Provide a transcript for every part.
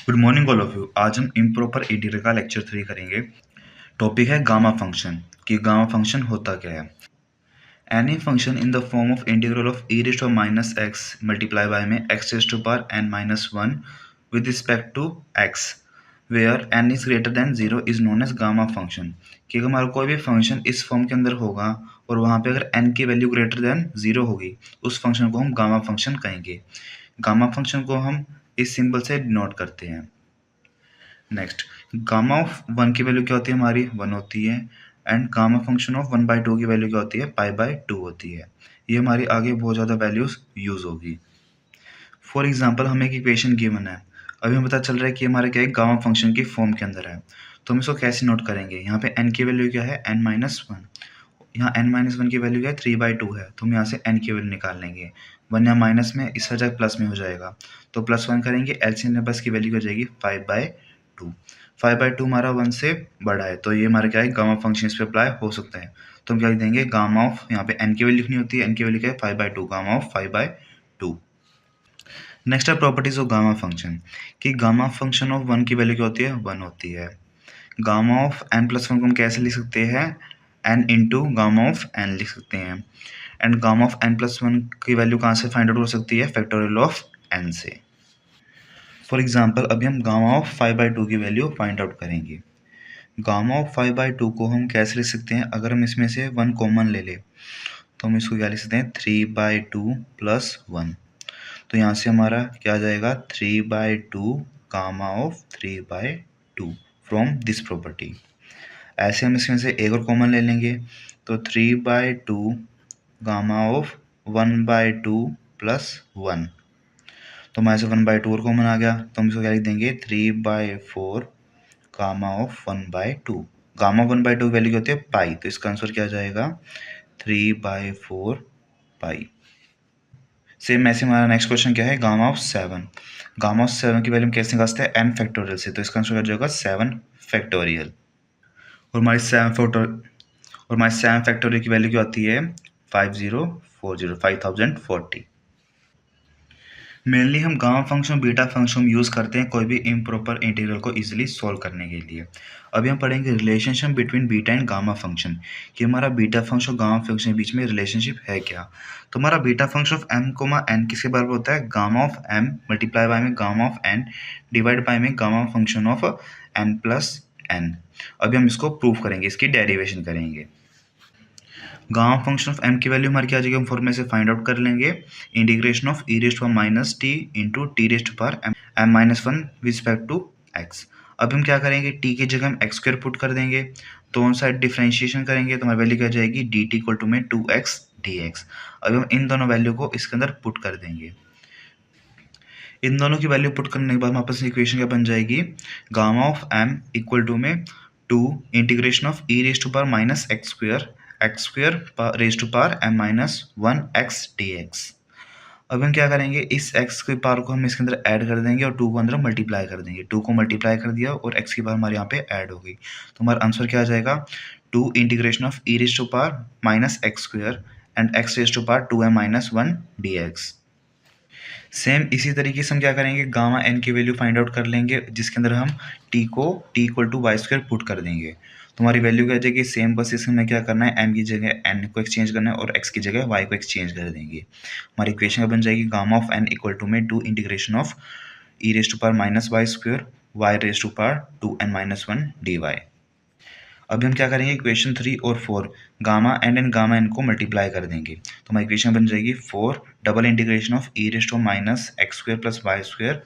Good morning all of you. आज हम improper integral का लेक्चर 3 करेंगे। टॉपिक है गामा फंक्शन कि गामा फंक्शन होता क्या है। Any function in the form of integral of E raise to minus x multiply by में x raise to power n minus one with respect to x where n is greater than zero is known as gamma function. कि अगर हमारा कोई भी function इस form के अंदर होगा और वहाँ पे अगर एन की वैल्यू ग्रेटर देन जीरो होगी उस फंक्शन को हम गामा फंक्शन कहेंगे। गामा फंक्शन को हम इस सिंबल से डिनोट करते हैं। नेक्स्ट, गामा ऑफ वन की वैल्यू क्या होती है, हमारी वन होती है। And gamma function of one by two की वैल्यू क्या होती है, पाई बाई टू होती है। ये हमारी आगे बहुत ज़्यादा वैल्यूज यूज होगी। फॉर एग्जाम्पल हमें एक इक्वेशन गिवन है, अभी हमें पता चल रहा है कि हमारा क्या है, गामा फंक्शन की फॉर्म के अंदर है। तो हम इसको कैसे नोट करेंगे, यहाँ पे n की वैल्यू क्या है, n माइनस वन। यहाँ n माइनस वन की वैल्यू क्या है, थ्री बाई टू है। तो हम यहाँ से n की वैल्यू निकाल लेंगे। वन यहाँ माइनस में, इस वजह प्लस में हो जाएगा। तो प्लस वन करेंगे, एलसीएम प्लस की वैल्यू हो जाएगी five by to. Five by to हमारा वन से बड़ा है, तो ये हमारा क्या है, गामा फंक्शन इस पर अप्लाई हो सकता है। तो हम क्या लिख देंगे, गामा ऑफ, यहाँ पे n की वैल्यू लिखनी होती है, n की वैल्यू क्या है, five by two, gamma of five by two. Next है प्रॉपर्टीज ऑफ गामा फंक्शन कि गामा फंक्शन ऑफ वन की वैल्यू क्या होती है, वन होती है। Gamma of N plus one को हम कैसे लिख सकते हैं, N into gamma of N लिख सकते हैं। And gamma of N plus one की वैल्यू कहाँ से फाइंड आउट हो सकती है, फैक्टोरियल ऑफ एन से। फॉर एग्जाम्पल अभी हम gamma of five by to की वैल्यू फाइंड आउट करेंगे। Gamma of five by to को हम कैसे लिख सकते हैं, अगर हम इसमें से वन कॉमन ले लें तो हम इसको क्या लिख सकते हैं, three by two plus one. तो यहाँ से हमारा क्या आ जाएगा, three by two gamma of three by two from this property. ऐसे हम इसमें से एक और कॉमन ले लेंगे, तो three by two gamma of one by two plus one. तो हमारे से वन बाई टू और कॉमन आ गया, तो हम इसको क्या लिख देंगे, three by four gamma of one by two. Gamma one by two value क्या होती है, पाई, तो इसका आंसर क्या आ जाएगा, three by four pi. Same ऐसे हमारा नेक्स्ट क्वेश्चन क्या है, gamma of seven. Gamma of seven की वैल्यू हम कैसे निकालते हैं, एन फैक्टोरियल से, तो इसका आंसर हो जाएगा सेवन फैक्टोरियल। और हमारी सेवन फैक्टोरियल की वैल्यू क्या आती है, 5040 मेनली हम gamma function beta function use करते हैं कोई भी इम्प्रॉपर इंटीग्रल को इजीली सॉल्व करने के लिए। अभी हम पढ़ेंगे relationship between beta and gamma function कि हमारा बीटा फंक्शन और गामा फंक्शन के बीच में रिलेशनशिप है क्या। तो हमारा beta function of m comma n किसके बराबर होता है, gamma of m multiply by में gamma of n divide by में gamma function of N plus N. अभी हम इसको प्रूव करेंगे, इसकी डेरिवेशन करेंगे। गामा फंक्शन ऑफ एम की वैल्यू हमारी क्या आ जाएगी, हम फॉर्मूले से फाइंड आउट कर लेंगे, integration of E raise to minus T into T raise to power M minus one with respect to X. अब हम क्या करेंगे, टी की जगह हम एक्स स्क्वायर पुट कर देंगे, दोनों साइड डिफ्रेंशिएशन करेंगे तो हमारी वैल्यू क्या आ जाएगी, डी टी इक्वल टू में टू एक्स डी एक्स। अब हम इन दोनों वैल्यू को इसके अंदर पुट कर देंगे। इन दोनों की वैल्यू पुट करने के बाद हमारे पास इक्वेशन क्या बन जाएगी, gamma of m equal to में two integration of E raise to power minus x square raise to power M minus one x d x. अब हम क्या करेंगे, इस x के पावर को हम इसके अंदर ऐड कर देंगे और 2 को अंदर मल्टीप्लाई कर देंगे। 2 को मल्टीप्लाई कर दिया और x की पावर हमारे यहाँ पे ऐड हो गई, तो हमारा आंसर क्या आ जाएगा, two integration of E raise to power minus x square and X raise to power two M minus one D X. Same इसी तरीके से हम क्या करेंगे, गामा एन की वैल्यू फाइंड आउट कर लेंगे जिसके अंदर हम टी को T equal to Y square put कर देंगे। तो हमारी वैल्यू क्या आ जाएगी, सेम, बस इसमें क्या करना है, एम की जगह एन को एक्सचेंज करना है और एक्स की जगह वाई को एक्सचेंज कर देंगे। हमारी इक्वेशन क्या बन जाएगी, gamma of n equal to में two integration of E raise to power minus y square y raise to power two N minus one d y. अभी हम क्या करेंगे, इक्वेशन थ्री और four gamma and gamma n को multiply कर देंगे तो हमारी इक्वेशन बन जाएगी four double integration of E raise to minus x square plus Y square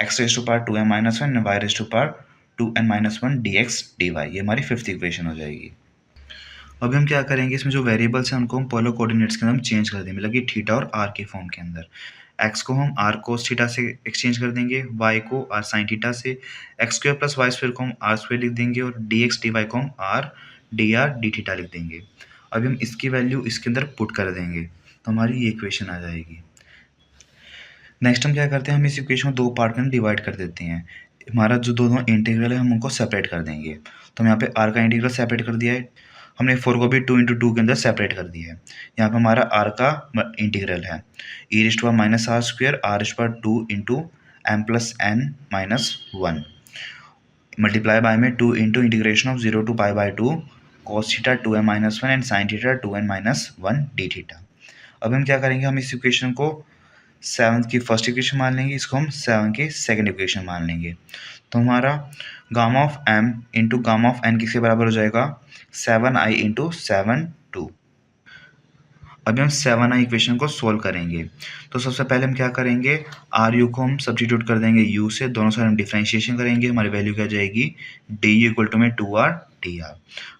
x raise to power two N minus one Y raise to power two N minus one D X D Y. ये हमारी fifth equation हो जाएगी। अभी हम क्या करेंगे, इसमें जो वेरिएबल्स हैं उनको हम पोलर कोऑर्डिनेट्स के अंदर हम चेंज कर देंगे, मतलब कि थीटा और आर के फॉर्म के अंदर। एक्स को हम आर कोस थीटा से एक्सचेंज कर देंगे, वाई को आर साइन थीटा से, X square plus Y square को हम आर स्क्वायर लिख देंगे और डी एक्स डी वाई को हम आर डी थीटा लिख देंगे। अभी हम इसकी वैल्यू इसके अंदर पुट कर देंगे तो हमारी ये इक्वेशन आ जाएगी। नेक्स्ट हम क्या करते हैं, हम इस इक्वेशन को दो पार्ट में डिवाइड कर देते हैं। हमारा जो दोनों इंटीग्रल है हम उनको सेपरेट कर देंगे। तो हम यहाँ पे आर का इंटीग्रल सेपरेट कर दिया है, हमने फोर को भी टू इंटू टू के अंदर सेपरेट कर दिया है। यहाँ पे हमारा आर का इंटीग्रल है E raise to power minus R square R raise to power two into M plus N minus one multiply by में 2 into integration of 0 to pi by 2 cos theta 2n minus one and sine theta 2n minus one D theta. अब हम क्या करेंगे, हम इस equation को 7 की first equation मान लेंगे, इसको हम 7 की सेकंड इक्वेशन मान लेंगे। तो हमारा gamma of m into gamma of n किसके बराबर हो जाएगा, 7i इंटू 7 2। अभी हम 7i इक्वेशन को सोल्व करेंगे। तो सबसे पहले हम क्या करेंगे, आर यू को हम सब्स्टिट्यूट कर देंगे यू से, दोनों साइड हम डिफरेंशिएशन करेंगे, हमारी वैल्यू क्या जाएगी डी यू इक्वल टू में 2r dr।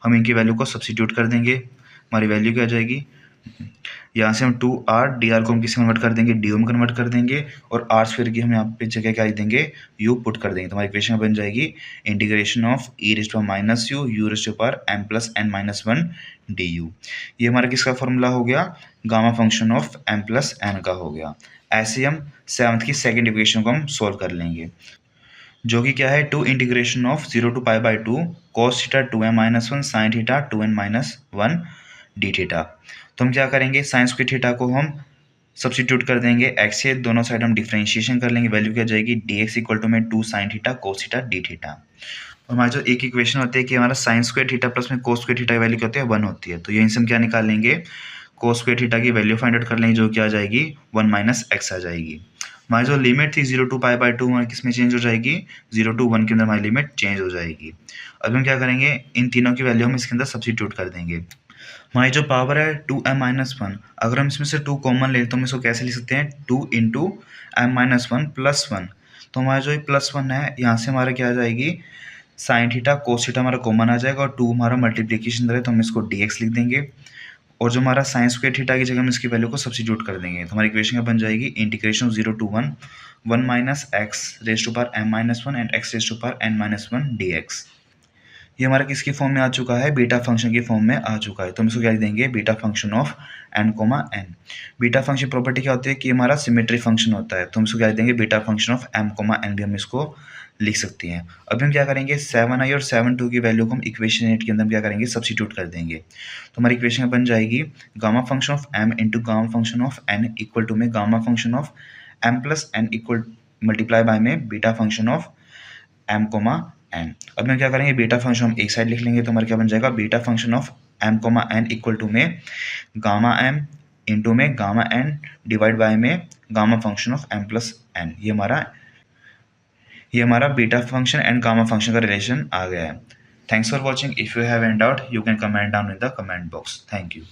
हम इनकी वैल्यू को सब्स्टिट्यूट कर देंगे, हमारी वैल्यू क्या जाएगी, यहाँ से हम 2r dr को हम किस कन्वर्ट कर देंगे, डी में कन्वर्ट कर देंगे, और आर स्क्वायर की हम यहाँ पे जगह क्या लिख देंगे, u पुट कर देंगे। तो हमारी इक्वेशन बन जाएगी integration of e raise to minus U U raise to power m plus n minus one D U. ये हमारा किसका फॉर्मूला हो गया, gamma function of m plus n का हो गया। ऐसे ही हम 7th की सेकेंड इक्वेशन को हम सोल्व कर लेंगे, जो कि क्या है, 2 integration of 0 to pi by 2 cos theta 2m minus one sine theta 2n minus one D theta. तो हम क्या करेंगे, साइन स्क्वायर थीटा को हम सब्स्टिट्यूट कर देंगे एक्स से, दोनों साइड हम डिफरेंशिएशन कर लेंगे, वैल्यू क्या जाएगी डी एक्स इक्वल टू में 2 sine theta cos theta D theta. हमारा जो एक इक्वेशन होती है कि हमारा साइन स्क्वायर थीटा प्लस में कोस स्क्वायर थीटा की वैल्यू क्या होती है, 1 होती है। तो यहीं से हम क्या निकाल लेंगे, कोस स्क्वायर थीटा की वैल्यू फाइंड आउट कर लेंगे, जो क्या आ जाएगी 1 माइनस एक्स आ जाएगी। हमारी जो लिमिट थी 0 टू पाई बाई 2 हमारी किस में चेंज हो जाएगी, 0 टू 1 के अंदर हमारी लिमिट चेंज हो जाएगी। अब हम क्या करेंगे, इन तीनों की वैल्यू हम इसके अंदर सब्स्टिट्यूट कर देंगे। हमारी जो पावर है 2m माइनस वन, अगर हम इसमें से 2 कॉमन ले तो हम इसको कैसे लिख सकते हैं, 2 into M minus one plus one. तो हमारा जो प्लस वन है, यहाँ से हमारा क्या आ जाएगी, साइन थीटा कोस थीटा हमारा कॉमन आ जाएगा, और 2 हमारा मल्टीप्लिकेशन है तो हम इसको dx लिख देंगे, और जो हमारा साइन स्क्वायर थीटा की जगह हम इसकी वैल्यू को सब्स्टिट्यूट कर देंगे। तो हमारी इक्वेशन क्या बन जाएगी, integration 0 to 1 minus X raise to power m minus one and x raise to power n minus one dx। ये हमारा किसकी फॉर्म में आ चुका है, बीटा फंक्शन की फॉर्म में आ चुका है। तो हम इसको क्या लिख देंगे, beta function of n comma n। Beta function property क्या होती है कि हमारा सिमेट्री फंक्शन होता है, तो हम इसको क्या लिख देंगे, beta function of m comma n भी हम इसको लिख सकते हैं। अभी हम क्या करेंगे, 7i और 7 2 की वैल्यू को हम इक्वेशन 8 के अंदर क्या करेंगे, सब्स्टिट्यूट कर देंगे। तो हमारी इक्वेशन बन जाएगी gamma function of m into gamma function of n equal to में gamma function of m plus n equal multiply by में beta function of m comma n। अब हम क्या करेंगे, बीटा फंक्शन हम एक साइड लिख लेंगे, तो हमारा क्या बन जाएगा, beta function of m comma n equal to में गामा m इंटू में गामा n डिवाइड बाय में gamma function of m plus n। ये हमारा beta function and gamma function का रिलेशन आ गया है। Thanks for watching. If you have any doubt you can comment down in the comment box. Thank you.